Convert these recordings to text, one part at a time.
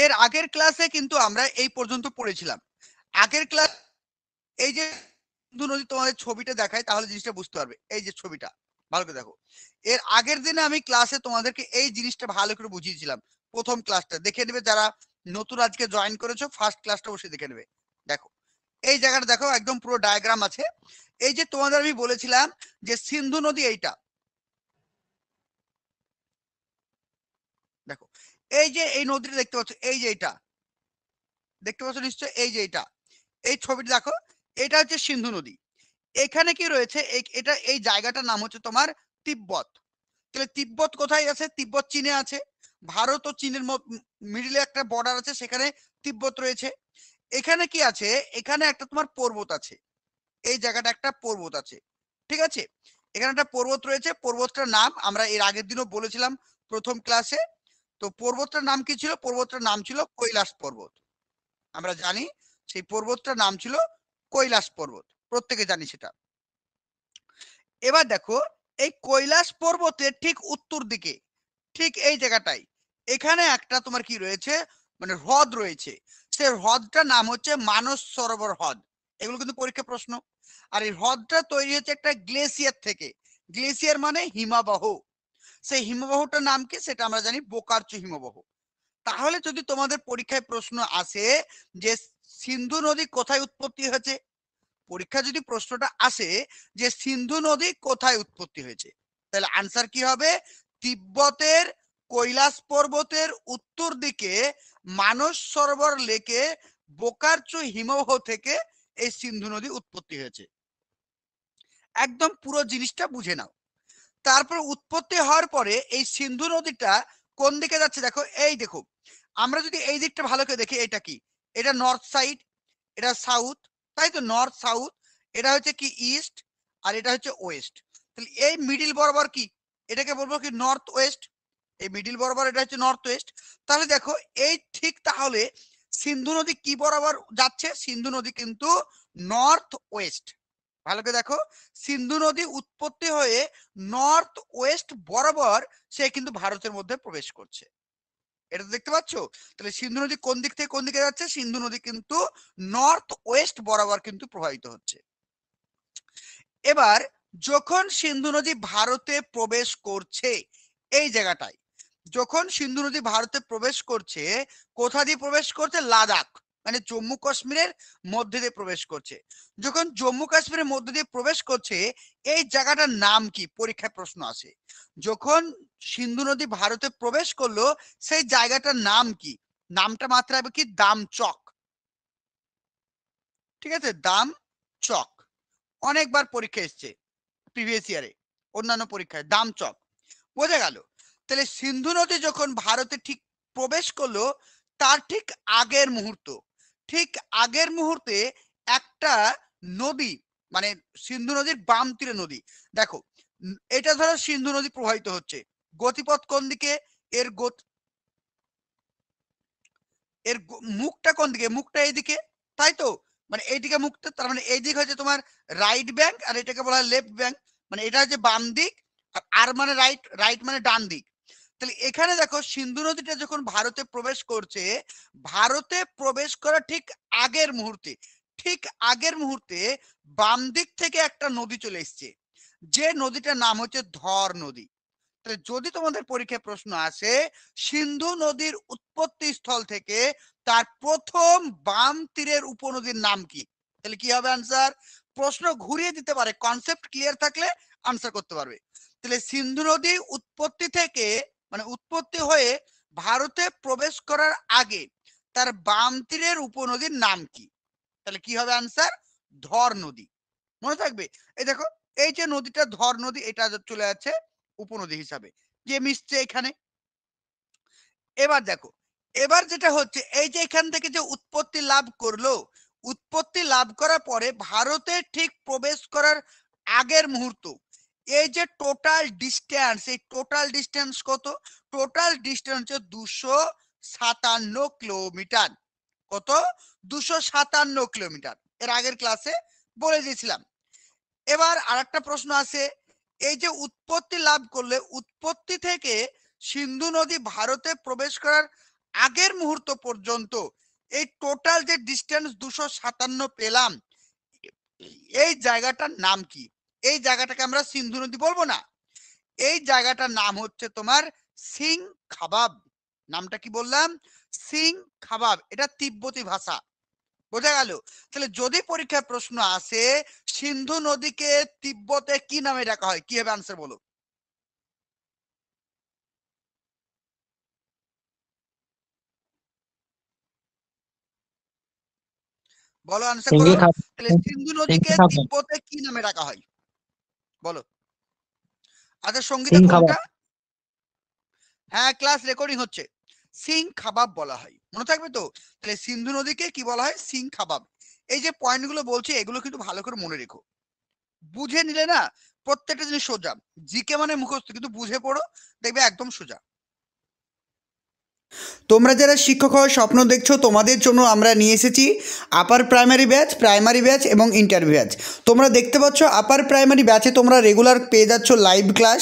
এর আগের ক্লাসে কিন্তু আমরা এই পর্যন্ত পড়েছিলাম। আগের ক্লাস এই যে সিন্ধু নদী তোমাদের ছবিটা দেখায় তাহলে জিনিসটা বুঝতে পারবে। এই যে ছবিটা ভালো করে দেখো। এর আগের দিনে আমি ক্লাসে তোমাদেরকে এই জিনিসটা ভালো করে বুঝিয়েছিলাম। প্রথম ক্লাসটা দেখে নেবে, যারা নতুন আজকে জয়েন করেছো ফার্স্ট ক্লাসটা বসে দেখে নেবে। দেখো এই জায়গাটা দেখো, একদম পুরো ডায়াগ্রাম আছে। এই যে তোমাদের আমি বলেছিলাম যে সিন্ধু নদী এইটা দেখো, এই যে এই নদীটা দেখতে পাচ্ছ, এই যে এটা দেখতে পাচ্ছ নিশ্চয়, এই যে এটা, এই ছবিটা দেখো, এটা হচ্ছে সিন্ধু নদী। এখানে কি রয়েছে, এটা এই জায়গাটার নাম হচ্ছে তোমার তিব্বত। তাহলে তিব্বত কোথায় আছে? তিব্বত চীনে আছে। ভারত ও চীনের মিডিলে একটা বর্ডার আছে, সেখানে তিব্বত রয়েছে। এখানে কি আছে? এখানে একটা তোমার পর্বত আছে, এই জায়গাটা একটা পর্বত আছে, ঠিক আছে? এখানে একটা পর্বত রয়েছে, পর্বতটার নাম আমরা এর আগের দিনও বলেছিলাম প্রথম ক্লাসে। তো পর্বতটার নাম কি ছিল? পর্বতটার নাম ছিল কৈলাস পর্বত। আমরা জানি সেই পর্বতটার নাম ছিল কৈলাস পর্বত, প্রত্যেকে জানি সেটা। এবার দেখো, এই কৈলাস পর্বতের ঠিক উত্তর দিকে, ঠিক এই জায়গাটায়, এখানে একটা তোমার কি রয়েছে, মানে হ্রদ রয়েছে। সেই হ্রদটার নাম হচ্ছে মানস সরোবর হ্রদ। এগুলো কিন্তু পরীক্ষা প্রশ্ন। আর এই হ্রদটা তৈরি হচ্ছে একটা গ্লেসিয়ার থেকে। গ্লেসিয়ার মানে হিমবাহ। সেই হিমবাহটার নাম কি সেটা আমরা জানি, বোকারচু হিমবাহ। তাহলে যদি তোমাদের পরীক্ষায় প্রশ্ন আসে যে সিন্ধু নদী কোথায় উৎপত্তি হয়েছে, পরীক্ষা যদি প্রশ্নটা আসে যে সিন্ধু নদী কোথায় উৎপত্তি হয়েছে, তাহলে আনসার কি হবে? তিব্বতের কৈলাস পর্বতের উত্তর দিকে মানস সরোবর লেকে বোকারচু হিমবাহ থেকে এই সিন্ধু নদী উৎপত্তি হয়েছে। একদম পুরো জিনিসটা বুঝে নাও। তারপর উৎপত্তি হওয়ার পরে এই সিন্ধু নদীটা কোন দিকে যাচ্ছে দেখো, এই দেখো, আমরা যদি এই দিকটা ভালো করে দেখি, এটা কি? এটা নর্থ সাইড, এটা সাউথ, তাই তো? নর্থ সাউথ, এটা হচ্ছে কি ইস্ট, আর এটা হচ্ছে ওয়েস্ট। তাহলে এই মিডিল বরাবর কি, এটাকে বলবো কি নর্থ ওয়েস্ট। এই মিডিল বরাবর এটা হচ্ছে নর্থ ওয়েস্ট। তাহলে দেখো এই ঠিক, তাহলে সিন্ধু নদী কি বরাবর যাচ্ছে? সিন্ধু নদী কিন্তু নর্থ ওয়েস্ট। ভালো করে দেখো, সিন্ধু নদী উৎপত্তি হয়ে নর্থ ওয়েস্ট বরাবর সে কিন্তু ভারতের মধ্যে প্রবেশ করছে। এটা দেখতে পাচ্ছ? তাহলে সিন্ধু নদী কোন দিক থেকে কোন দিকে যাচ্ছে? সিন্ধু নদী কিন্তু নর্থ ওয়েস্ট বরাবর কিন্তু প্রবাহিত হচ্ছে। এবার যখন সিন্ধু নদী ভারতে প্রবেশ করছে, এই জায়গাটায় যখন সিন্ধু নদী ভারতে প্রবেশ করছে, কোথা দিয়ে প্রবেশ করছে? লাদাখ, মানে জম্মু কাশ্মীরের মধ্যে দিয়ে প্রবেশ করছে। যখন জম্মু কাশ্মীরের মধ্যে দিয়ে প্রবেশ করছে, এই জায়গাটার নাম কি? পরীক্ষায় প্রশ্ন আসে। যখন সিন্ধু নদী ভারতে প্রবেশ করলো, সেই জায়গাটার নাম কি? নামটা মাত্র হবে কি? দামচক। ঠিক আছে, দামচক। অনেকবার পরীক্ষা এসছে প্রিভিয়াস ইয়ারে, অন্যান্য পরীক্ষায় দামচক। বোঝা গেল? তাহলে সিন্ধু নদী যখন ভারতে ঠিক প্রবেশ করলো, তার ঠিক আগের মুহূর্ত, ঠিক আগের মুহূর্তে একটা নদী, মানে সিন্ধু নদীর বাম তীরে নদী। দেখো এটা ধরো সিন্ধু নদী প্রবাহিত হচ্ছে, গতিপথ কোন দিকে? এর এর মুখটা কোন দিকে? মুখটা এইদিকে, তাই তো? মানে এইদিকে মুখটা, তার মানে এই দিক হচ্ছে তোমার রাইট ব্যাংক, আর এটাকে বলা হয় লেফট ব্যাংক। মানে এটা হচ্ছে বাম দিক, আর মানে রাইট, রাইট মানে ডান দিক। তাহলে এখানে দেখো সিন্ধু নদীটা যখন ভারতে প্রবেশ করছে, ভারতে প্রবেশ করা ঠিক আগের মুহূর্তে, ঠিক আগের মুহূর্তে বাম দিক থেকে একটা নদী চলে এসছে, যে নদীটার নাম হচ্ছে ধর নদী। তাহলে যদি তোমাদের পরীক্ষায় প্রশ্ন আসে সিন্ধু নদীর উৎপত্তি স্থল থেকে তার প্রথম বাম তীরের উপনদীর নাম কি, তাহলে কি হবে আনসার? প্রশ্ন ঘুরিয়ে দিতে পারে, কনসেপ্ট ক্লিয়ার থাকলে আনসার করতে পারবে। তাহলে সিন্ধু নদী উৎপত্তি থেকে, মানে উৎপত্তি হয়ে ভারতে প্রবেশ করার আগে তার বাম তীরের উপনদীর নাম কি? তাহলে কি হবে আনসার? ধর নদী। মনে থাকবে? এই দেখো, এই যে নদীটা ধর নদী, এটা চলে যাচ্ছে উপনদী হিসাবে, যে মিশছে এখানে। এবার দেখো, এবার যেটা হচ্ছে, এই যে এখান থেকে যে উৎপত্তি লাভ করলো, উৎপত্তি লাভ করার পরে ভারতে ঠিক প্রবেশ করার আগের মুহূর্ত, এই যে টোটাল ডিস্টেন্স, এই টোটাল ডিস্টেন্স কত? টোটাল ডিস্টেন্স হচ্ছে 257 কিলোমিটার। কত? 257 কিলোমিটার। এর আগের ক্লাসে বলে দিয়েছিলাম। এবার আরেকটা প্রশ্ন আছে, এই যে উৎপত্তি লাভ করলে, উৎপত্তি থেকে সিন্ধু নদী ভারতে প্রবেশ করার আগের মুহূর্ত পর্যন্ত এই টোটাল যে ডিস্টেন্স 257 পেলাম, এই জায়গাটার নাম কি? এই জায়গাটাকে আমরা সিন্ধু নদী বলবো না, এই জায়গাটার নাম হচ্ছে তোমার সিং খাবাব। নামটা কি বললাম? সিং খাবাব। এটা তিব্বতী ভাষা। বোঝা গেল? তাহলে যদি পরীক্ষায় প্রশ্ন আসে সিন্ধু নদীকে তিব্বতে কি নামে ডাকা হয়, কি হবে আনসার বলো? বলো, আনসার করো। তাহলে সিন্ধু নদীকে তিব্বতে কি নামে ডাকা হয় বলো? আচ্ছা সঙ্গীতা কোনটা? হ্যাঁ, ক্লাস রেকর্ডিং হচ্ছে। সিং খাবাব বলা হয়, মনে থাকবে তো? তাহলে সিন্ধু নদীকে কি বলা হয়? সিং খাবাব। এই যে পয়েন্টগুলো বলছি এগুলো কিন্তু ভালো করে মনে রেখো, বুঝে নিলে না প্রত্যেকটা জিনিস সোজা। জিকে মানে মুখস্থ, কিন্তু বুঝে পড়ো, দেখবে একদম সোজা। তোমরা যারা শিক্ষক হওয়ার স্বপ্ন দেখছো তোমাদের জন্য আমরা নিয়ে এসেছি আপার প্রাইমারি ব্যাচ এবং ইন্টার ব্যাচ। তোমরা দেখতে পাচ্ছ আপার প্রাইমারি ব্যাচে তোমরা রেগুলার পেয়ে যাচ্ছ live class,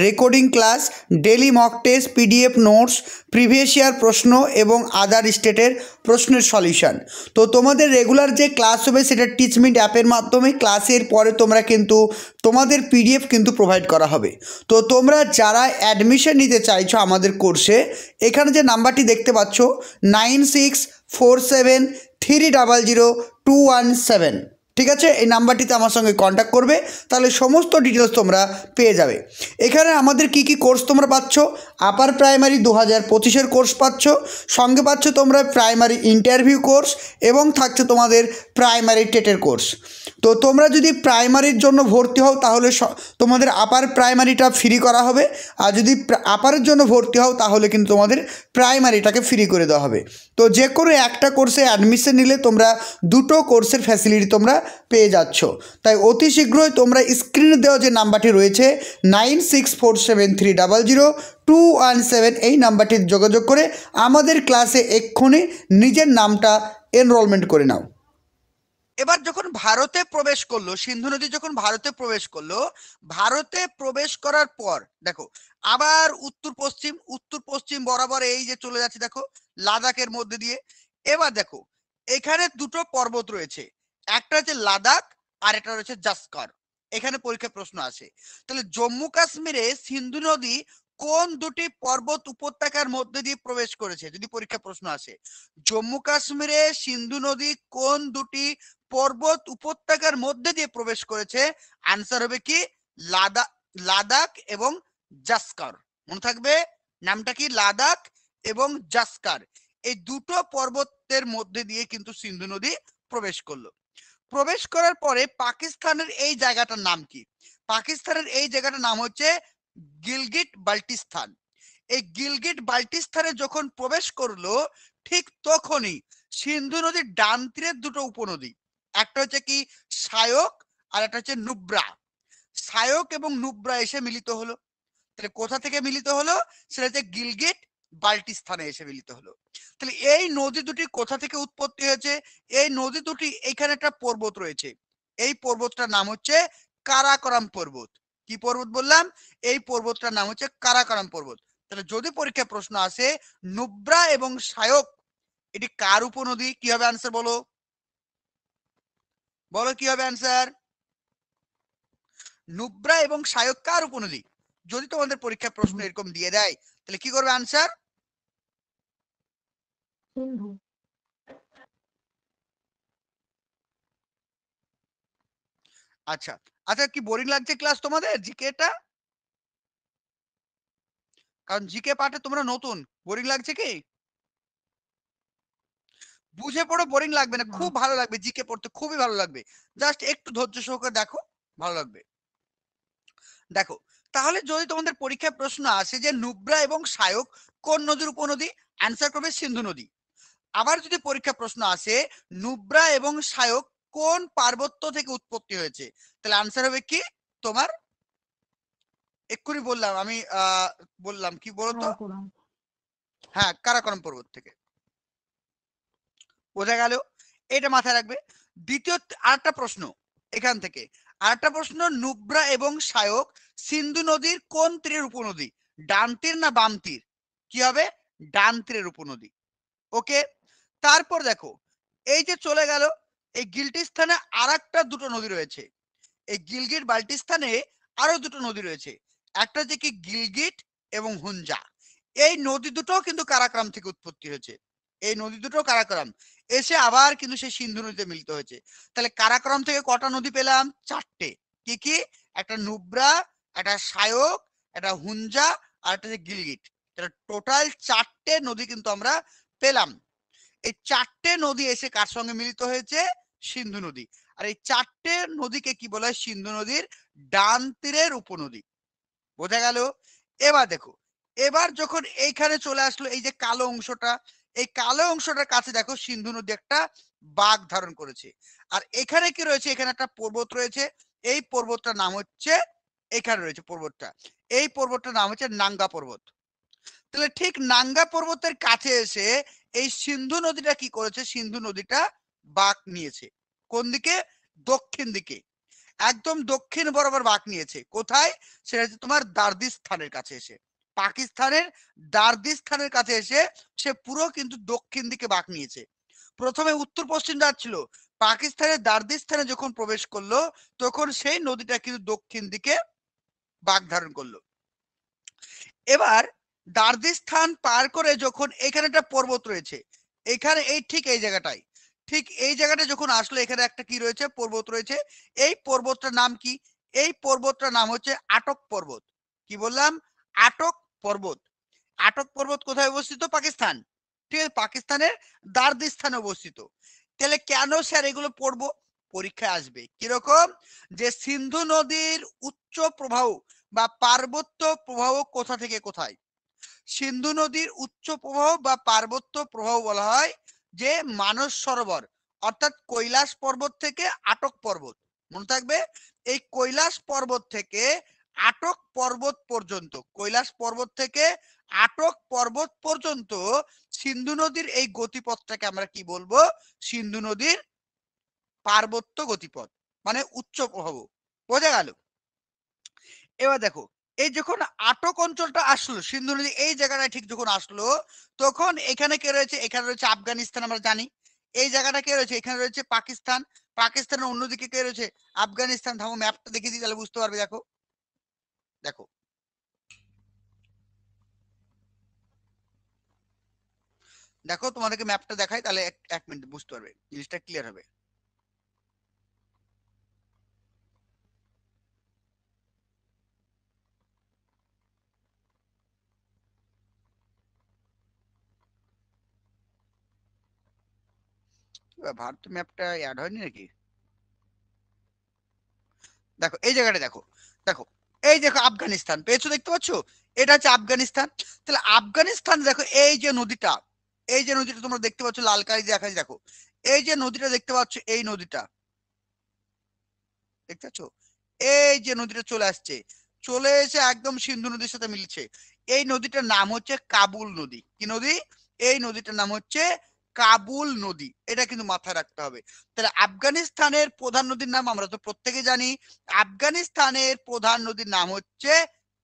recording class, daily mock test, PDF notes, previous year প্রশ্ন এবং আদার স্টেটের প্রশ্নের সলিউশন। তো তোমাদের রেগুলার যে ক্লাস হবে সেটা টিচমিট অ্যাপের মাধ্যমে, ক্লাসের পরে তোমরা কিন্তু তোমাদের পিডিএফ কিন্তু প্রোভাইড করা হবে। তো তোমরা যারা অ্যাডমিশন নিতে চাইছো আমাদের কোর্সে, এখানে যে নাম্বারটি দেখতে পাচ্ছ 9647300217, ঠিক আছে? এই নাম্বারটিতে আমার সঙ্গে কন্ট্যাক্ট করবে, তাহলে সমস্ত ডিটেলস তোমরা পেয়ে যাবে। এখানে আমাদের কি কি কোর্স তোমরা পাচ্ছ? আপার প্রাইমারি 2025-এর কোর্স পাচ্ছ, সঙ্গে পাচ্ছ তোমরা প্রাইমারি ইন্টারভিউ কোর্স এবং থাকছে তোমাদের প্রাইমারি টেটের কোর্স। তো তোমরা যদি প্রাইমারির জন্য ভর্তি হও তাহলে তোমাদের আপার প্রাইমারিটা ফ্রি করা হবে, আর যদি আপারের জন্য ভর্তি হও তাহলে কিন্তু তোমাদের প্রাইমারিটাকে ফ্রি করে দেওয়া হবে। তো যে কোনো একটা কোর্সে অ্যাডমিশন নিলে তোমরা দুটো কোর্সের ফ্যাসিলিটি তোমরা পেয়ে যাচ্ছ। তাই অতি শীঘ্রই তোমরা স্ক্রিনে দেওয়া যে নাম্বারটি রয়েছে 9647300217, এই নাম্বারটির যোগাযোগ করে আমাদের ক্লাসে এক্ষুনি নিজের নামটা এনরোলমেন্ট করে নাও। এবার যখন ভারতে প্রবেশ করলো, সিন্ধু নদী যখন ভারতে প্রবেশ করলো, ভারতে প্রবেশ করার পর দেখো আবার উত্তর পশ্চিম বরাবর এই যে চলে যাচ্ছে দেখো লাদাখের মধ্যে দিয়ে। এবার দেখো এখানে দুটো পর্বত রয়েছে, একটা হচ্ছে লাদাখ আর একটা রয়েছে জাস্কার। এখানে পরীক্ষায় প্রশ্ন আসে, তাহলে জম্মু কাশ্মীরে সিন্ধু নদী কোন দুটি পর্বত উপত্যকার মধ্যে দিয়ে প্রবেশ করেছে? যদি পরীক্ষা প্রশ্ন আসে জম্মু কাশ্মীরে সিন্ধু নদী কোন দুটি পর্বত উপত্যকার মধ্যে দিয়ে প্রবেশ করেছে, আনসার হবে কি লাদাখ এবং জাস্কার। মনে থাকবে নামটা কি? লাদাখ এবং জাস্কার, এই দুটো পর্বতের মধ্যে দিয়ে কিন্তু সিন্ধু নদী প্রবেশ করলো। প্রবেশ করার পরে পাকিস্তানের এই জায়গাটার নাম কি? পাকিস্তানের এই জায়গাটার নাম হচ্ছে গিলগিট বাল্টিস্তান। এই গিলগিট বাল্টিস্তানে যখন প্রবেশ করলো ঠিক তখনই সিন্ধু নদীর ডান তীরের দুটো উপনদী, একটা হচ্ছে কি সায়ক আর একটা হচ্ছে নুব্রা, সায়ক এবং নুব্রা এসে মিলিত হলো। তাহলে কোথা থেকে মিলিত হলো? সেটা হচ্ছে গিলগিট বাল্টিস্তানে এসে মিলিত হলো। তাহলে এই নদী দুটি কোথা থেকে উৎপত্তি হয়েছে? এই নদী দুটি, এখানে একটা পর্বত রয়েছে, এই পর্বতটার নাম হচ্ছে কারাকোরাম পর্বত। কি পর্বত বললাম? এই পর্বতটার নাম হচ্ছে কারাকোরাম পর্বত। তাহলে যদি পরীক্ষায় প্রশ্ন আসে নুব্রা এবং সায়ক এটি কার উপনদী, কি হবে আনসার বলো? বলো কি হবে আনসার? নুব্রা এবং সায়ক কার উপনদী? যদি তোমাদের পরীক্ষায় প্রশ্ন এরকম দিয়ে দেয় তাহলে কি করবে আনসার? সিন্ধু। আচ্ছা আচ্ছা, কি বোরিং লাগছে ক্লাস তোমাদের জিকেটা? কারণ জিকে পাঠে তোমরা নতুন, বোরিং লাগছে কি? বুঝে পড়ো, বোরিং লাগবে না, খুব ভালো লাগবে, জিকে পড়তে খুবই ভালো লাগবে। জাস্ট একটু ধৈর্য সহকারে দেখো, ভালো লাগবে। দেখো তাহলে যদি তোমাদের পরীক্ষায় প্রশ্ন আসে যে নুব্রা এবং সায়ক কোন নদীর উপনদী, অ্যান্সার করবে সিন্ধু নদী। আবার যদি পরীক্ষা প্রশ্ন আসে নুব্রা এবং সায়ক কোন পার্বত্য থেকে উৎপত্তি হয়েছে, তাহলে আনসার হবে কি তোমার? এক্ষুনি বললাম আমি, বললাম কি বলতো? হ্যাঁ, কারাকোরাম পর্বত থেকে। বোঝা গেল? এটা মাথায় রাখবে। দ্বিতীয় আরেকটা প্রশ্ন এখান থেকে, আরেকটা প্রশ্ন, নুব্রা এবং সায়ক সিন্ধু নদীর কোন তীরের উপনদী? ডান তীর না বাম তীর? কি হবে? ডান তীরের উপনদী। ওকে, তারপর দেখো এই যে চলে গেল, এই গিলটিস্তানে আরেকটা দুটো নদী রয়েছে। এই গিলগিট বাল্টিস্তানে আরো দুটো নদী রয়েছে, একটা হচ্ছে কি গিলগিট এবং হুঞ্জা। এই নদী দুটো কিন্তু কারাকরাম থেকে উৎপত্তি হয়েছে। এই নদী দুটো কারাকরাম এসে আবার কিন্তু সেই সিন্ধু নদীতে মিলিত হয়েছে। তাহলে কারাকরাম থেকে কটা নদী পেলাম? চারটে। কি কি? একটা নুব্রা, একটা সায়ক, একটা হুঞ্জা আর একটা হচ্ছে গিলগিট। তাহলে টোটাল চারটে নদী কিন্তু আমরা পেলাম। এই চারটে নদী এসে কার সঙ্গে মিলিত হয়েছে? সিন্ধু নদী। আর এই চারটে নদীকে কি বলা হয়? সিন্ধু নদীর ডান তীরের উপনদী। বোঝা গেল? এবার দেখো, এবার যখন এইখানে চলে আসলো এই যে কালো অংশটা, এই কালো অংশটার কাছে দেখো সিন্ধু নদী একটা বাঁক ধারণ করেছে। আর এখানে কি রয়েছে? এখানে একটা পর্বত রয়েছে। এই পর্বতটার নাম হচ্ছে, এখানে রয়েছে পর্বতটা, এই পর্বতটার নাম হচ্ছে নাঙ্গা পর্বত। তাহলে ঠিক নাঙ্গা পর্বতের কাছে এসে এই সিন্ধু নদীটা কি করেছে? সিন্ধু নদীটা বাঁক নিয়েছে। কোন দিকে? দক্ষিণ দিকে। একদম দক্ষিণ বরাবর বাঁক নিয়েছে। কোথায়? সেটা হচ্ছে তোমার দার্দিস্থানের কাছে এসে, পাকিস্তানের দার্দিস্থানের কাছে এসে সে পুরো কিন্তু দক্ষিণ দিকে বাঁক নিয়েছে। প্রথমে উত্তর পশ্চিম যাচ্ছিল, পাকিস্তানের দার্দিস্থানে যখন প্রবেশ করলো তখন সেই নদীটা কিন্তু দক্ষিণ দিকে বাঁক ধারণ করলো। এবার দার্দিস্থান পার করে যখন এখানে একটা পর্বত রয়েছে, এখানে এই ঠিক এই জায়গাটায়, ঠিক এই জায়গাটা যখন আসলো, এখানে একটা কি রয়েছে? পর্বত রয়েছে। এই পর্বতটার নাম কি? এই পর্বতটার নাম হচ্ছে আটক পর্বত। কি বললাম? আটক পর্বত। আটক পর্বত কোথায় অবস্থিত? পাকিস্তান। ঠিক আছে, পাকিস্তানের দার্দিস্থানে অবস্থিত। তাহলে কেন স্যার এগুলো পড়বো? পরীক্ষায় আসবে কিরকম, যে সিন্ধু নদীর উচ্চ প্রবাহ বা পার্বত্য প্রবাহ কোথা থেকে কোথায়? সিন্ধু নদীর উচ্চ প্রবাহ বা পার্বত্য প্রবাহ বলা হয় যে মানস সরোবর, অর্থাৎ কৈলাস পর্বত থেকে আটক পর্বত। মনে থাকবে, এই কৈলাস পর্বত থেকে আটক পর্বত পর্যন্ত, কৈলাস পর্বত থেকে আটক পর্বত পর্যন্ত সিন্ধু নদীর এই গতিপথটাকে আমরা কি বলবো? সিন্ধু নদীর পার্বত্য গতিপথ, মানে উচ্চ প্রবাহ। বোঝা গেল? এবার দেখো, এই যখন আটক অঞ্চলটা আসলো, সিন্ধু নদী এই জায়গাটায় ঠিক যখন আসলো, তখন এখানে কে রয়েছে? এখানে রয়েছে আফগানিস্তান, আমরা জানি। এই জায়গাটা কে রয়েছে? এখানে রয়েছে পাকিস্তান। পাকিস্তানের অন্যদিকে কে রয়েছে? আফগানিস্তান। থামো, ম্যাপটা দেখিয়ে দিই, তাহলে বুঝতে পারবে। দেখো দেখো দেখো, তোমাদেরকে ম্যাপটা দেখাই, তাহলে এক এক মিনিট বুঝতে পারবে, জিনিসটা ক্লিয়ার হবে। ভারত ম্যাপটা অ্যাড হয়নি নাকি? দেখো এই জায়গাটা দেখো, দেখো এই দেখো আফগানিস্তান পেয়েছো, দেখতে পাচ্ছ? এটা হচ্ছে আফগানিস্তান। তাহলে আফগানিস্তান দেখো, এই যে নদীটা, এই যে নদীটা তোমরা দেখতে পাচ্ছ লাল কালি দেখা, দেখো এই যে নদীটা দেখতে পাচ্ছ, এই নদীটা দেখতে পাচ্ছ? এই যে নদীটা চলে আসছে, চলে এসে একদম সিন্ধু নদীর সাথে মিলছে। এই নদীটার নাম হচ্ছে কাবুল নদী। কি নদী? এই নদীটার নাম হচ্ছে কাবুল নদী। এটা কিন্তু মাথায় রাখতে হবে। তাহলে আফগানিস্তানের প্রধান নদীর নাম আমরা তো প্রত্যেকে জানি। আফগানিস্তানের প্রধান নদীর নাম হচ্ছে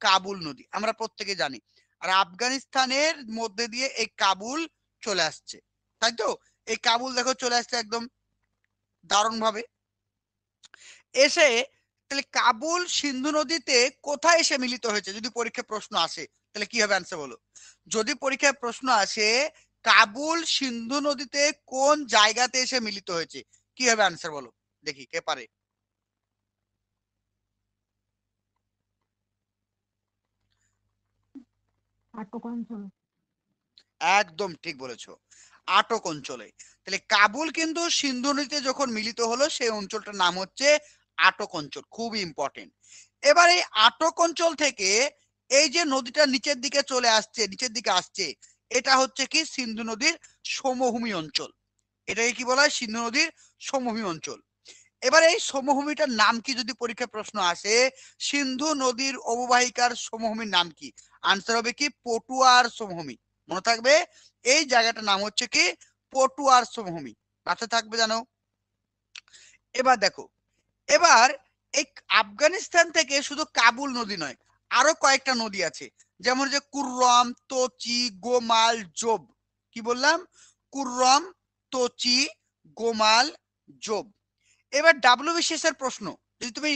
কাবুল নদী, আমরা প্রত্যেকে জানি। আর আফগানিস্তানের মধ্যে দিয়ে এই কাবুল চলে আসছে, তাই তো? এই কাবুল দেখো চলে আসছে একদম দারুণ ভাবে এসে। তাহলে কাবুল সিন্ধু নদীতে কোথায় এসে মিলিত হয়েছে? যদি পরীক্ষায় প্রশ্ন আসে তাহলে কি হবে অ্যান্সার বলো? যদি পরীক্ষায় প্রশ্ন আসে কাবুল সিন্ধু নদীতে কোন জায়গাতে এসে মিলিত হয়েছে, কি হবে অ্যান্সার বলো? দেখি কে পারে। আটক অঞ্চল। একদম ঠিক বলেছো, আটক অঞ্চলে। তাহলে কাবুল কিন্তু সিন্ধু নদীতে যখন মিলিত হলো, সেই অঞ্চলটার নাম হচ্ছে আটক অঞ্চল। খুব ইম্পর্টেন্ট। এবার এই আটক অঞ্চল থেকে এই যে নদীটা নিচের দিকে চলে আসছে, নিচের দিকে আসছে, এটা হচ্ছে কি সিন্ধু নদীর সমভূমি অঞ্চল। এটাকে কি বলা হয়? সিন্ধু নদীর সমভূমি অঞ্চল। এবার এই সমভূমিটার নাম কি যদি পরীক্ষায় প্রশ্ন আসে? সিন্ধু নদীর অববাহিকার সমভূমির নাম কি? আনসার হবে কি? পটুয়ার সমভূমি। মনে থাকবে, এই জায়গাটার নাম হচ্ছে কি? পটুয়ার সমভূমি। মাথায় থাকবে জানো? এবার দেখো, এবার এই আফগানিস্তান থেকে শুধু কাবুল নদী নয়, আরো কয়েকটা নদী আছে। যেমন যে কুররম, তোচি, গোমাল, জোব। কি বললাম? কুররম, তোচি, গোমাল, জোব। এবার ডাব্লিউবিসিএস এর প্রশ্ন যদি তুমি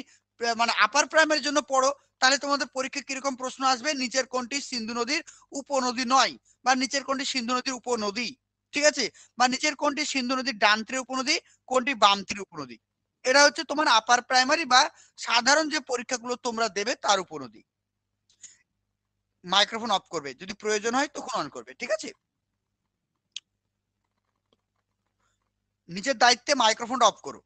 মানে আপার প্রাইমারির জন্য পড়ো, তাহলে তোমাদের পরীক্ষা কিরকম প্রশ্ন আসবে, নিচের কোনটি সিন্ধু নদীর উপনদী নয়, বা নিচের কোনটি সিন্ধু নদীর উপনদী, ঠিক আছে, বা নিচের কোনটি সিন্ধু নদীর ডান তীরের উপনদী, কোনটি বাম তীরের উপনদী। এটা হচ্ছে তোমার আপার প্রাইমারি বা সাধারণ যে পরীক্ষাগুলো তোমরা দেবে তার উপনদী। মাইক্রোফোন অফ করবে, যদি প্রয়োজন হয় তখন অন করবে, ঠিক আছে। নিজের দায়িত্বে মাইক্রোফোনটা অফ করো।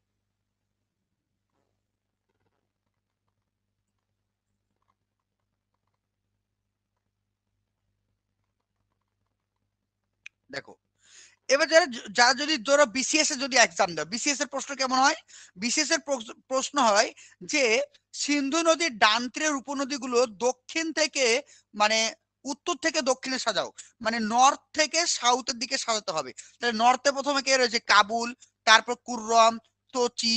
দেখো, এবার যারা যারা যদি ধরো বিসিএস এ যদি এক্সাম দাও, বিসিএস এর প্রশ্ন কেমন হয়, বিসিএস এর প্রশ্ন হয় যে সিন্ধু নদীর ডান তীরের উপনদীগুলো দক্ষিণ থেকে মানে উত্তর থেকে দক্ষিণে সাজাও, মানে নর্থ থেকে সাউথের দিকে সাজাতে হবে। তাহলে নর্থে প্রথমে কে রয়েছে, কাবুল, তারপর কুররম, তোচি,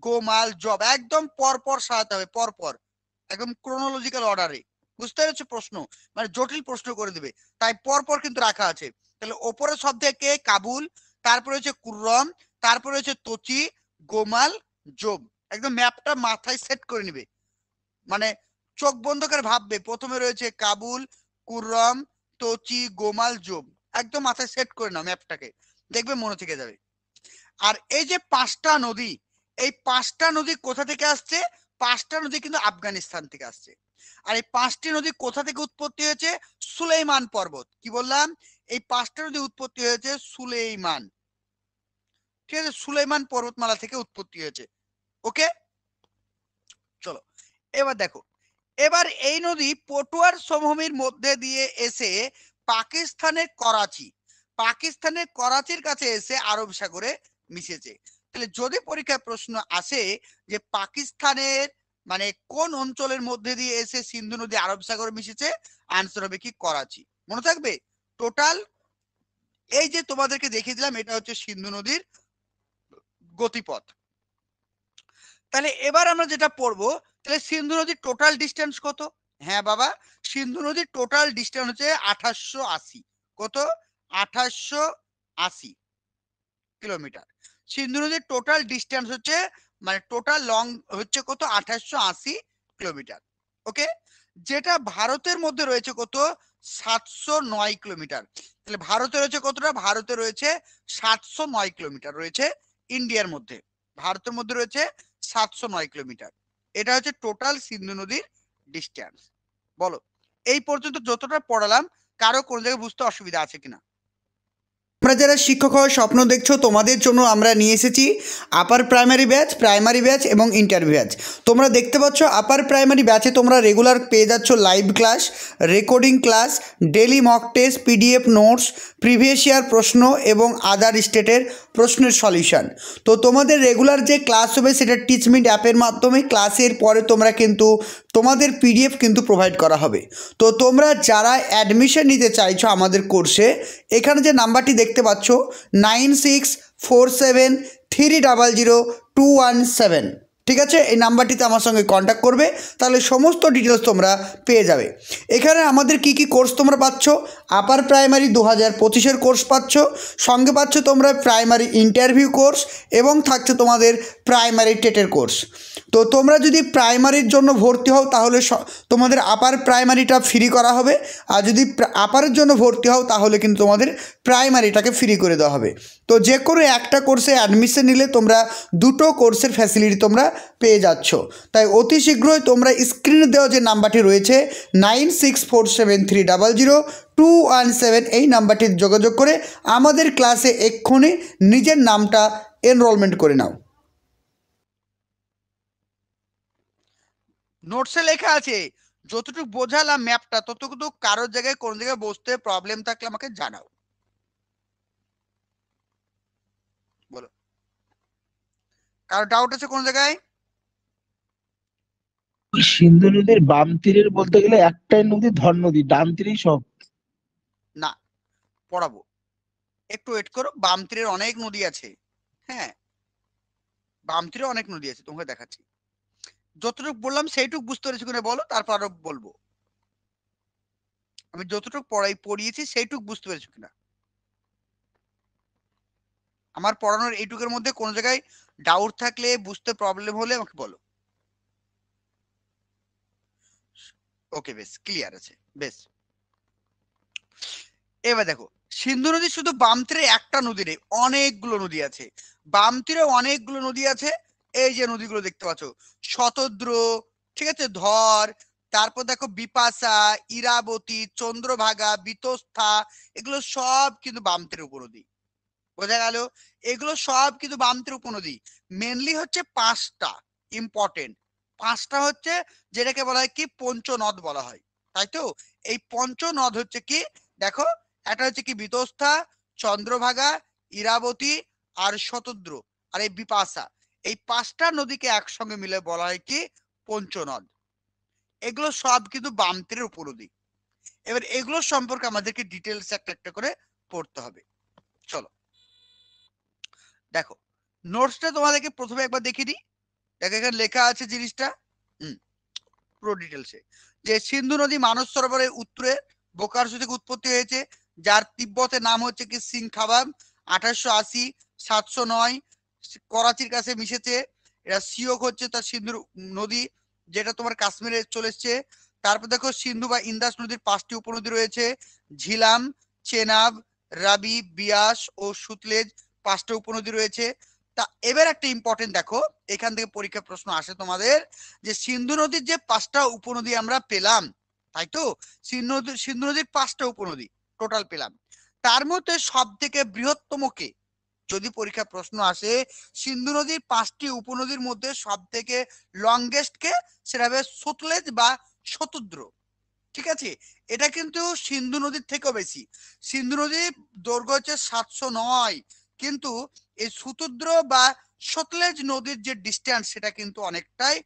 গোমাল, জব, একদম পর পর সাজাতে হবে, পর পর একদম ক্রোনোলজিক্যাল অর্ডারে। বুঝতে পেরেছো প্রশ্ন, মানে জটিল প্রশ্ন করে দিবে, তাই পর পর কিন্তু রাখা আছে। তাহলে ওপরে সব থেকে কাবুল, তারপরে হচ্ছে কুররম, তারপরে হচ্ছে তোচি, গোমাল, জোব। একদম ম্যাপটা মাথায় সেট করে নিবে, মানে চোখ বন্ধ করে ভাববে, প্রথমে রয়েছে কাবুল, কুররম, তোচি, গোমাল, জোব, একদম মাথায় সেট করে নাও ম্যাপটাকে, দেখবে মনে থেকে যাবে। আর এই যে পাঁচটা নদী, এই পাঁচটা নদী কোথা থেকে আসছে, পাঁচটা নদী কিন্তু আফগানিস্তান থেকে আসছে। আর এই পাঁচটি নদী কোথা থেকে উৎপত্তি হয়েছে, সুলেইমান পর্বত। কি বললাম, এই পাঁচটা নদী উৎপত্তি হয়েছে সুলেইমান, ঠিক আছে, সুলেইমান পর্বতমালা থেকে উৎপত্তি হয়েছে। ওকে, চলো এবার দেখো, এবার এই নদী পটুয়ার সমভূমির মধ্যে দিয়ে এসে পাকিস্তানের করাচি, পাকিস্তানের করাচির কাছে এসে আরব সাগরে মিশেছে। তাহলে যদি পরীক্ষায় প্রশ্ন আসে যে পাকিস্তানের মানে কোন অঞ্চলের মধ্যে দিয়ে এসে সিন্ধু নদী আরব সাগরে মিশেছে, আনসার হবে কি, করাচি। মনে থাকবে, টোটাল এই যে তোমাদেরকে দেখিয়ে দিলাম এটা হচ্ছে সিন্ধু নদীর গতিপথ। তাহলে এবার আমরা যেটা পড়বো, তাহলে সিন্ধু নদীর টোটাল ডিস্টেন্স কত? হ্যাঁ বাবা, সিন্ধু নদীর টোটাল ডিস্টেন্স হচ্ছে 2880। কত? 2880 কিলোমিটার। সিন্ধু নদীর টোটাল ডিস্টেন্স হচ্ছে মানে টোটাল লং হচ্ছে কত, 2880 কিলোমিটার। ওকে, যেটা ভারতের মধ্যে রয়েছে কত, 709 কিলোমিটার। তাহলে ভারতে রয়েছে কতটা, ভারতে রয়েছে 709 কিলোমিটার রয়েছে ইন্ডিয়ার মধ্যে, ভারতের মধ্যে রয়েছে 709 কিলোমিটার। এটা হচ্ছে টোটাল সিন্ধু নদীর ডিস্টেন্স। বলো, এই পর্যন্ত যতটা পড়ালাম কারো কোন জায়গায় বুঝতে অসুবিধা আছে কিনা? তোমরা যারা শিক্ষক হওয়ার স্বপ্ন দেখছো তোমাদের জন্য আমরা নিয়ে এসেছি আপার প্রাইমারি ব্যাচ এবং ইন্টার ব্যাচ। তোমরা দেখতে পাচ্ছ আপার প্রাইমারি ব্যাচে তোমরা রেগুলার পেয়ে যাচ্ছ live class, recording class, daily mock test, PDF notes, previous year প্রশ্ন এবং আদার স্টেটের প্রশ্নের সলিউশন। তো তোমাদের রেগুলার যে ক্লাস হবে সেটা টিচমিট অ্যাপের মাধ্যমে, ক্লাসের পরে তোমরা কিন্তু তোমাদের পিডিএফ কিন্তু প্রোভাইড করা হবে। তো তোমরা যারা অ্যাডমিশন নিতে চাইছো আমাদের কোর্সে, এখানে যে নাম্বারটি দেখতে পাচ্ছ 9647300217, ঠিক আছে, এই নাম্বারটিতে আমার সঙ্গে কন্ট্যাক্ট করবে, তাহলে সমস্ত ডিটেলস তোমরা পেয়ে যাবে। এখানে আমাদের কি কি কোর্স তোমরা পাচ্ছ, আপার প্রাইমারি 2025-এর কোর্স পাচ্ছ, সঙ্গে পাচ্ছ তোমরা প্রাইমারি ইন্টারভিউ কোর্স এবং থাকছে তোমাদের প্রাইমারি টেটের কোর্স। তো তোমরা যদি প্রাইমারির জন্য ভর্তি হও তাহলে তোমাদের আপার প্রাইমারিটা ফ্রি করা হবে, আর যদি আপারের জন্য ভর্তি হও তাহলে কিন্তু তোমাদের প্রাইমারিটাকে ফ্রি করে দেওয়া হবে। তো যে কোনো একটা কোর্সে অ্যাডমিশন নিলে তোমরা দুটো কোর্সের ফ্যাসিলিটি তোমরা পেয়ে যাচ্ছ। তাই অতি শীঘ্রই তোমরা স্ক্রিনে দেওয়া যে নাম্বারটি রয়েছে 9647300217, এই নাম্বারটির যোগাযোগ করে আমাদের ক্লাসে এক্ষুনি নিজের নামটা এনরোলমেন্ট করে নাও। নোটসে লেখা আছে, যতটুকু বোঝালাম ম্যাপটা ততটুকু, কারোর জায়গায় কোন জায়গায় বসতে প্রবলেম থাকলে আমাকে জানাও। বলো, কারো ডাউট আছে কোন জায়গায়? সিন্ধু নদীর বাম তীরের বলতে গেলে একটাই নদী, ধর নদী, ডান তীরেই সব। না, পড়াবো, একটু ওয়েট করো, বাম তীরের অনেক নদী আছে। হ্যাঁ, বাম তীরে অনেক নদী আছে, তোমাকে দেখাচ্ছি। যতটুকু বললাম সেইটুকু বুঝতে পেরেছো কিনা বলো, তারপর আরো বলবো। আমি যতটুকু পড়িয়েছি সেইটুকু বুঝতে পেরেছো কিনা? আমার পড়ানোর এইটুকের মধ্যে কোনো জায়গায় ডাউট থাকলে, বুঝতে প্রবলেম হলে আমাকে বলো। ওকে, বেশ ক্লিয়ার আছে, বেশ। এবার দেখো, সিন্ধু নদী শুধু বাম তীরে একটা নদী নেই, অনেকগুলো নদী আছে। বাম তীরে অনেকগুলো নদী আছে। এই যে নদীগুলো দেখতে পাচ্ছ, শতদ্র, ঠিক আছে, ধর, তারপর দেখো বিপাশা, ইরাবতী, চন্দ্রভাগা, বিতস্থা, এগুলো সব কিন্তু বাম তীরের উপনদী। বোঝা গেল? এগুলো সব কিন্তু বাম তীরের উপনদী। মেনলি হচ্ছে 5টা ইম্পর্টেন্ট। 5টা হচ্ছে যেটাকে বলা হয় কি পঞ্চনদ বলা হয়, তাই তো? এই পঞ্চনদ হচ্ছে কি, দেখো, একটা হচ্ছে কি বিতস্থা, চন্দ্রভাগা, ইরাবতী আর শতদ্র আর এই বিপাশা। এই 5টা নদীকে একসঙ্গে মিলে বলা হয় কি পঞ্চনদ। এগুলো সব কিন্তু বাম তীরের উপনদী। এবার এগুলো সম্পর্কে আমাদেরকে ডিটেলস একটা একটা করে পড়তে হবে। চলো দেখো, নোটসটা তোমাদেরকে প্রথমে একবার দেখিয়ে দিই। দেখো এখানে লেখা আছে জিনিসটা, পুরো ডিটেলসে, যে সিন্ধু নদী মানস সরোবরের উত্তরে বোকারসু থেকে উৎপত্তি হয়েছে, যার তিব্বতের নাম হচ্ছে কি সিংখাবাম। 1880, 709 করাচির কাছে মিশেছে। এটা সিওক হচ্ছে তার সিন্ধু নদী, যেটা তোমার কাশ্মীরে চলে এসছে। তারপর দেখো, সিন্ধু বা ইন্দাস নদীর 5টি উপনদী রয়েছে, ঝিলাম, চেনাব, রাবি, বিয়াস ও সুতলেজ, 5টা উপনদী রয়েছে। তা এবার একটা ইম্পর্টেন্ট দেখো, এখান থেকে পরীক্ষা প্রশ্ন আসে তোমাদের, যে সিন্ধু নদীর যে 5টা উপনদী আমরা পেলাম, তাই তো? সিন্ধু নদীর 5টা উপনদী টোটাল পেলাম, তার মধ্যে সব থেকে বৃহত্তম কে? যদি পরীক্ষা প্রশ্ন আসে সিন্ধু নদীর 5টি উপনদীর মধ্যে সব থেকে লংগেস্ট কে, সেটা হবে সতলেজ বা শতদ্র। ঠিক আছে, এটা কিন্তু সিন্ধু নদীর থেকেও বেশি। সিন্ধু নদীর দৈর্ঘ্য হচ্ছে 709, কিন্তু এই শতদ্র বা সতলেজ নদীর যে ডিস্টেন্স সেটা কিন্তু অনেকটাই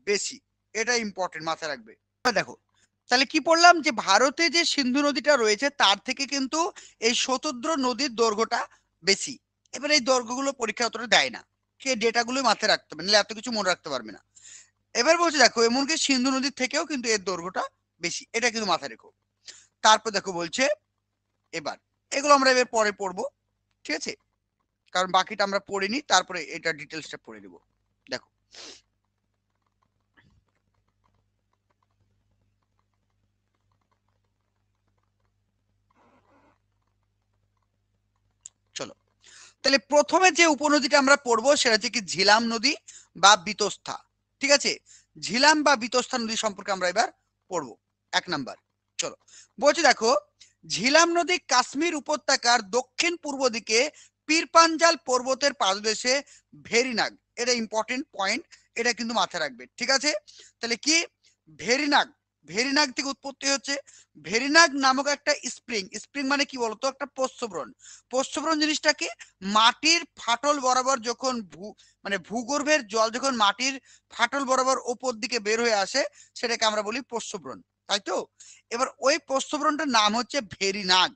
বেশি। এটা ইম্পর্টেন্ট, মাথায় রাখবে। দেখো, তাহলে কি পড়লাম, যে ভারতে যে সিন্ধু নদীটা রয়েছে তার থেকে কিন্তু এই শতদ্র নদীর দৈর্ঘ্যটা বেশি। এবার এই দৈর্ঘ্যগুলো পরীক্ষা অতটা দেয় না, সে ডেটাগুলো মাথায় রাখতে হবে, নাহলে এত কিছু মনে রাখতে পারবে না। এবার বলছে দেখো, এমনকি সিন্ধু নদীর থেকেও কিন্তু এর দৈর্ঘ্যটা বেশি, এটা কিন্তু মাথায় রেখো। তারপর দেখো বলছে, এবার এগুলো আমরা এবার পরে পড়বো, ঠিক আছে, কারণ বাকিটা আমরা পড়িনি, তারপরে এটা ডিটেলসটা পড়ে দেবো। দেখো, চলো তাহলে প্রথমে যে উপনদীটা আমরা পড়বো সেটা হচ্ছে কি ঝিলাম নদী বা বিতস্থা। ঠিক আছে, ঝিলাম বা বিতস্থা নদী সম্পর্কে আমরা এবার পড়বো। 1 নাম্বার, চলো বলছি দেখো, ঝিলাম নদী কাশ্মীর উপত্যকার দক্ষিণ পূর্ব দিকে পীরপাঞ্জাল পর্বতের পাদদেশে ভেরিনাগ, এটা ইম্পর্টেন্ট পয়েন্ট, এটা কিন্তু মাথায় রাখবে। ঠিক আছে, তাহলে কি ভেরিনাগ, ভেরিনাগ থেকে উৎপত্তি হচ্ছে। ভেরিনাগ নামক একটা স্প্রিং, স্প্রিং মানে কি বলতো, একটা প্রস্রবণ। প্রস্রবণ জিনিসটা কি, মাটির ফাটল বরাবর যখন মানে ভূগর্ভের জল যখন মাটির ফাটল বরাবর ওপর দিকে বের হয়ে আসে, সেটাকে আমরা বলি প্রস্রবণ, তাই তো? এবার ওই প্রস্রবণটার নাম হচ্ছে ভেরিনাগ।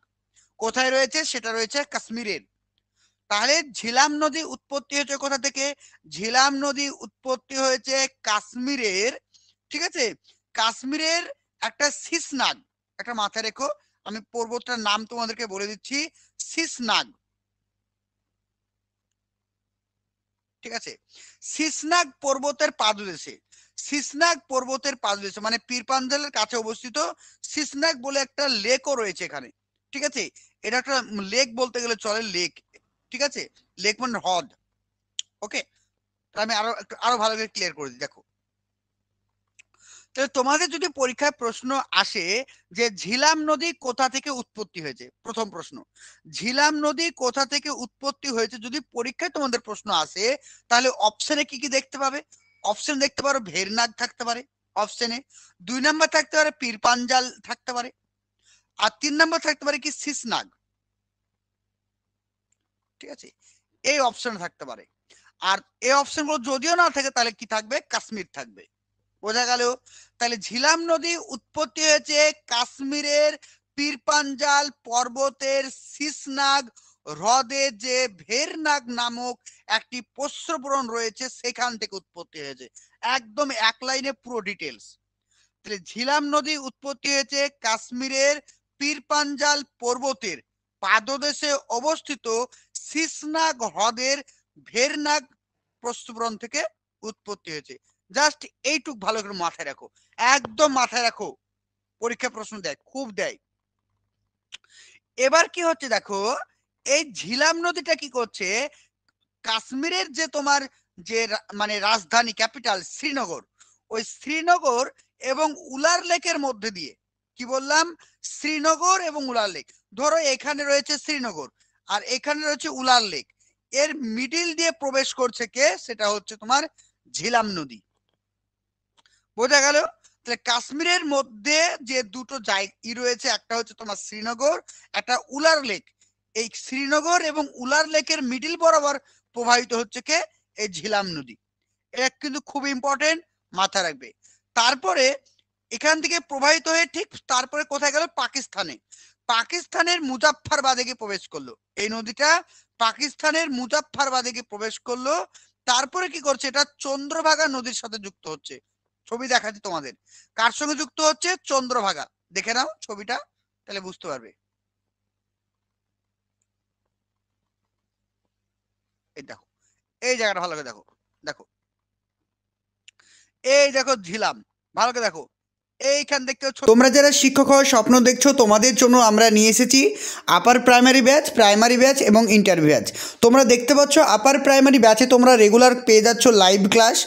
কোথায় রয়েছে? সেটা রয়েছে কাশ্মীরের। তাহলে ঝিলাম নদী উৎপত্তি হয়েছে কোথা থেকে? ঝিলাম নদী উৎপত্তি হয়েছে কাশ্মীরের। ঠিক আছে, কাশ্মীরের একটা শীষনাগ, একটা মাথায় রেখো, আমি পর্বতটার নাম তোমাদেরকে বলে দিচ্ছি, শীষনাগ। ঠিক আছে, শীষনাগ পর্বতের পাদদেশে, শীষনাগ পর্বতের পাদদেশে মানে পীরপাঞ্জালের কাছে অবস্থিত শীষনাগ বলে একটা লেকও রয়েছে এখানে। ঠিক আছে, এটা একটা লেক বলতে গেলে চলে, লেক। ঠিক আছে, লেক মানে হ্রদ। ওকে, আমি আরো ভালো করে ক্লিয়ার করে দিই। দেখো, তাহলে তোমাদের যদি পরীক্ষায় প্রশ্ন আসে যে ঝিলাম নদী কোথা থেকে উৎপত্তি হয়েছে, প্রথম প্রশ্ন, ঝিলাম নদী কোথা থেকে উৎপত্তি হয়েছে যদি পরীক্ষায় তোমাদের প্রশ্ন আসে, তাহলে অপশনে কি কি দেখতে পাবে? অপশন দেখতে পারো ভেরনাগ থাকতে পারে অপশনে, 2 নাম্বার থাকতে পারে পীরপাঞ্জাল থাকতে পারে, আর 3 নাম্বার থাকতে পারে কি শীষনাগ। ঠিক আছে, এই অপশন থাকতে পারে। আর এই অপশনগুলো যদিও না থাকে তাহলে কি থাকবে? কাশ্মীর থাকবে। বোঝা গেল? তাহলে ঝিলাম নদী উৎপত্তি হয়েছে কাশ্মীরের পীরপাঞ্জাল পর্বতের শীষনাগ হ্রদে যে ভেরনাগ নামক একটি প্রস্রবণ রয়েছে সেখান থেকে উৎপত্তি হয়েছে। একদম এক লাইনে পুরো ডিটেলস। তাহলে ঝিলাম নদী উৎপত্তি হয়েছে কাশ্মীরের পীরপাঞ্জাল পর্বতের পাদদেশে অবস্থিত শিশনাগ হ্রদের ভেরনাগ প্রস্রবণ থেকে উৎপত্তি হয়েছে। জাস্ট এইটুক ভালো করে মাথায় রাখো, একদম মাথায় রাখো, পরীক্ষা প্রশ্ন দেয়, খুব দেয়। এবার কি হচ্ছে দেখো, এই ঝিলাম নদীটা কি করছে, কাশ্মীরের যে তোমার যে মানে রাজধানী ক্যাপিটাল শ্রীনগর, ওই শ্রীনগর এবং উলার লেকের মধ্যে দিয়ে, কি বললাম, শ্রীনগর এবং উলার লেক, ধরো এখানে রয়েছে শ্রীনগর আর এখানে রয়েছে উলার লেক, এর মিডিল দিয়ে প্রবেশ করছে কে, সেটা হচ্ছে তোমার ঝিলাম নদী। বোঝা গেল? তাহলে কাশ্মীরের মধ্যে যে দুটো জায়গা রয়েছে, একটা হচ্ছে তোমার শ্রীনগর, একটা উলার লেক, এই শ্রীনগর এবং উলার লেকের মিডিল বরাবর প্রবাহিত হচ্ছে কে, এই ঝিলাম নদী। এটা কিন্তু খুব ইম্পর্টেন্ট, মাথায় রাখবে। তারপরে এখান থেকে প্রবাহিত হয়ে ঠিক তারপরে কোথায় গেল, পাকিস্তানে, পাকিস্তানের মুজাফফরবাদে গিয়ে প্রবেশ করলো এই নদীটা, পাকিস্তানের মুজাফফরবাদে গিয়ে প্রবেশ করলো। তারপরে কি করছে, এটা চন্দ্রভাগা নদীর সাথে যুক্ত হচ্ছে। ছবি দেখাচ্ছি তোমাদের, কার সঙ্গে যুক্ত হচ্ছে, চন্দ্রভাগা, দেখে নাও ছবিটা, তাহলে বুঝতে পারবে। এই দেখো, এই জায়গাটা ভালো করে দেখো, দেখো এই দেখো ঝিলাম, ভালো করে দেখো, এইখান দেখতে হচ্ছে। তোমরা যারা শিক্ষক হওয়ার স্বপ্ন দেখছো, তোমাদের জন্য আমরা নিয়ে এসেছি আপার প্রাইমারি ব্যাচ এবং ইন্টার ব্যাচ। তোমরা দেখতে পাচ্ছ আপার প্রাইমারি ব্যাচে তোমরা রেগুলার পেয়ে যাচ্ছ live class,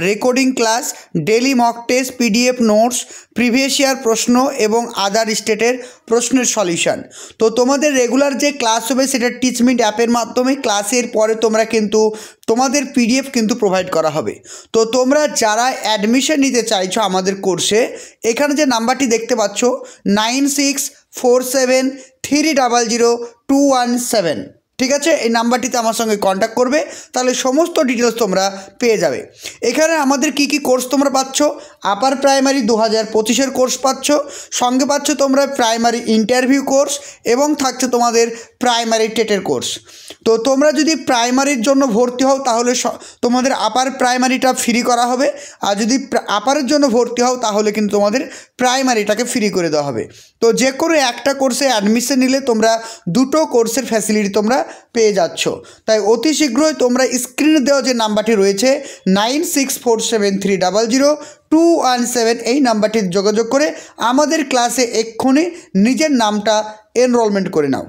recording class, daily mock test, PDF notes, previous year প্রশ্ন এবং আদার স্টেটের প্রশ্নের সলিউশন। তো তোমাদের রেগুলার যে ক্লাস হবে সেটা টিচমিট অ্যাপের মাধ্যমে, ক্লাসের পরে তোমরা কিন্তু তোমাদের পিডিএফ কিন্তু প্রোভাইড করা হবে। তো তোমরা যারা অ্যাডমিশন নিতে চাইছো আমাদের কোর্সে, এখানে যে নাম্বারটি দেখতে পাচ্ছ 9647300217, ঠিক আছে, এই নাম্বারটিতে আমার সঙ্গে কন্ট্যাক্ট করবে, তাহলে সমস্ত ডিটেলস তোমরা পেয়ে যাবে। এখানে আমাদের কি কি কোর্স তোমরা পাচ্ছ, আপার প্রাইমারি 2025-এর কোর্স পাচ্ছ, সঙ্গে পাচ্ছ তোমরা প্রাইমারি ইন্টারভিউ কোর্স এবং থাকছে তোমাদের প্রাইমারি টেটের কোর্স। তো তোমরা যদি প্রাইমারির জন্য ভর্তি হও তাহলে তোমাদের আপার প্রাইমারিটা ফ্রি করা হবে, আর যদি আপারের জন্য ভর্তি হও তাহলে কিন্তু তোমাদের প্রাইমারিটাকে ফ্রি করে দেওয়া হবে। তো যে কোনো একটা কোর্সে অ্যাডমিশন নিলে তোমরা দুটো কোর্সের ফ্যাসিলিটি তোমরা পেয়ে যাচ্ছ। তাই অতি শীঘ্রই তোমরা স্ক্রিনে দেওয়া যে নাম্বারটি রয়েছে 9647300217, এই নাম্বারটি যোগাযোগ করে আমাদের ক্লাসে এক্ষুনি নিজের নামটা এনরোলমেন্ট করে নাও।